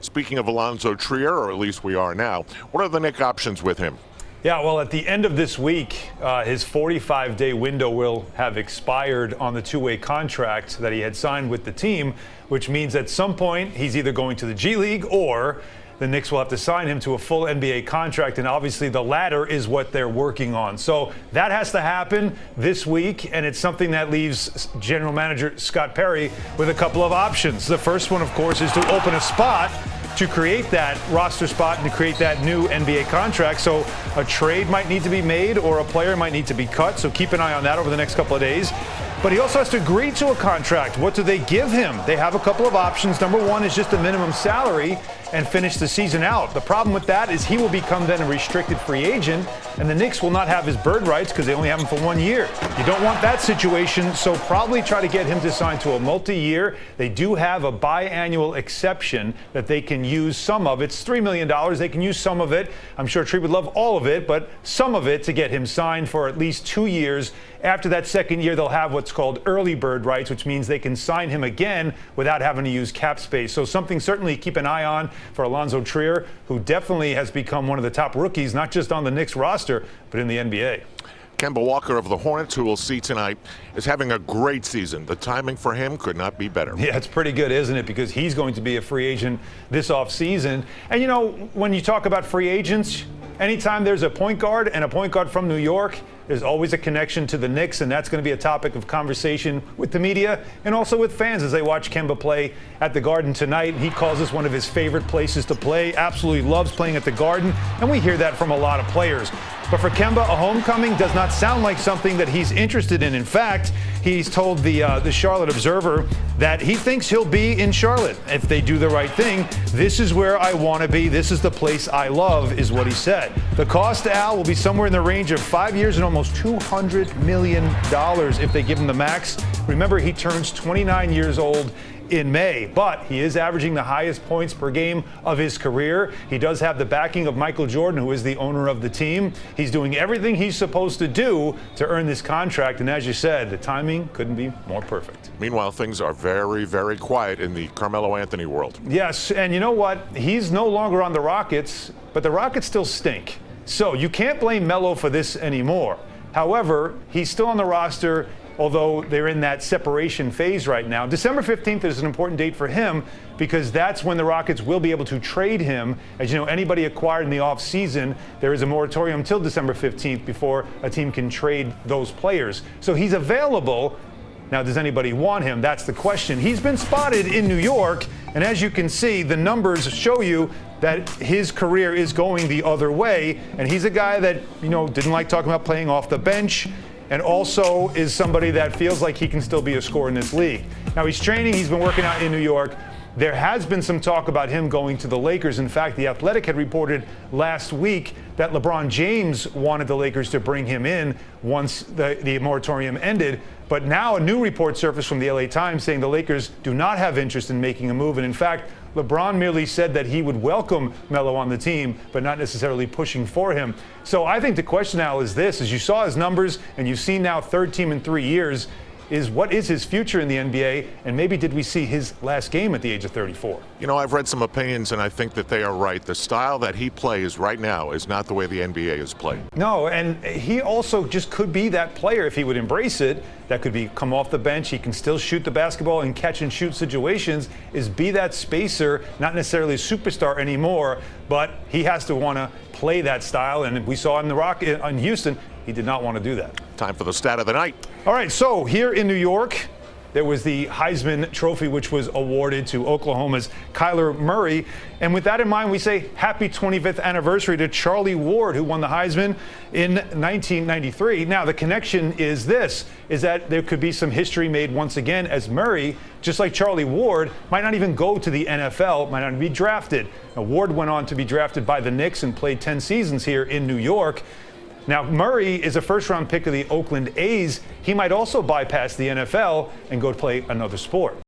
Speaking of Allonzo Trier, or at least we are now, what are the Knicks options with him? Yeah, well, at the end of this week, his 45-day window will have expired on the two-way contract that he had signed with the team, which means at some point he's either going to the G League or the Knicks will have to sign him to a full NBA contract, and obviously the latter is what they're working on. So that has to happen this week, and it's something that leaves General Manager Scott Perry with a couple of options. The first one, of course, is to open a spot to create that roster spot and to create that new NBA contract. So a trade might need to be made or a player might need to be cut. So keep an eye on that over the next couple of days. But he also has to agree to a contract. What do they give him? They have a couple of options. Number one is just a minimum salary and finish the season out. The problem with that is he will become then a restricted free agent, and the Knicks will not have his bird rights because they only have him for 1 year. You don't want that situation, so probably try to get him to sign to a multi-year. They do have a biannual exception that they can use some of. It's $3 million. They can use some of it. I'm sure Tree would love all of it, but some of it to get him signed for at least 2 years. After that second year, they'll have what's called early bird rights, which means they can sign him again without having to use cap space. So something certainly keep an eye on for Allonzo Trier, who definitely has become one of the top rookies, not just on the Knicks roster, but in the NBA. Kemba Walker of the Hornets, who we'll see tonight, is having a great season. The timing for him could not be better. Yeah, it's pretty good, isn't it? Because he's going to be a free agent this offseason. And, you know, when you talk about free agents, anytime there's a point guard and a point guard from New York, there's always a connection to the Knicks, and that's going to be a topic of conversation with the media and also with fans as they watch Kemba play at the Garden tonight. He calls this one of his favorite places to play, absolutely loves playing at the Garden, and we hear that from a lot of players. But for Kemba, a homecoming does not sound like something that he's interested in. In fact, he's told the Charlotte Observer that he thinks he'll be in Charlotte if they do the right thing. This is where I want to be. This is the place I love, is what he said. The cost to Al will be somewhere in the range of 5 years and almost $200 million if they give him the max. Remember, he turns 29 years old in May, but he is averaging the highest points per game of his career. He does have the backing of Michael Jordan, who is the owner of the team. He's doing everything he's supposed to do to earn this contract, and as you said, the timing couldn't be more perfect. Meanwhile, things are very, very quiet in the Carmelo Anthony world. Yes, and you know what? He's no longer on the Rockets, but the Rockets still stink. So you can't blame Melo for this anymore. However, he's still on the roster, although they're in that separation phase right now. December 15th is an important date for him because that's when the Rockets will be able to trade him. As you know, anybody acquired in the offseason, there is a moratorium until December 15th before a team can trade those players. So he's available. Now, does anybody want him? That's the question. He's been spotted in New York, and as you can see, the numbers show you that his career is going the other way, and he's a guy that, you know, didn't like talking about playing off the bench, and also is somebody that feels like he can still be a scorer in this league. Now, he's training, he's been working out in New York. There has been some talk about him going to the Lakers. In fact, The Athletic had reported last week that LeBron James wanted the Lakers to bring him in once the moratorium ended. But now a new report surfaced from the LA Times saying the Lakers do not have interest in making a move. And in fact, LeBron merely said that he would welcome Melo on the team, but not necessarily pushing for him. So I think the question now is this: as you saw his numbers and you've seen now third team in 3 years, is what is his future in the NBA, and maybe did we see his last game at the age of 34? You know, I've read some opinions, and I think that they are right. The style that he plays right now is not the way the NBA is played. No, and he also just could be that player if he would embrace it. That could be come off the bench. He can still shoot the basketball in catch and shoot situations, is be that spacer, not necessarily a superstar anymore, but he has to want to play that style. And we saw in Houston, he did not want to do that. Time for the stat of the night. All right, so here in New York, there was the Heisman Trophy, which was awarded to Oklahoma's Cuyler Murray. And with that in mind, we say happy 25th anniversary to Charlie Ward, who won the Heisman in 1993. Now, the connection is this, is that there could be some history made once again as Murray, just like Charlie Ward, might not even go to the NFL, might not be drafted. Now, Ward went on to be drafted by the Knicks and played 10 seasons here in New York. Now, Murray is a first-round pick of the Oakland A's. He might also bypass the NFL and go play another sport.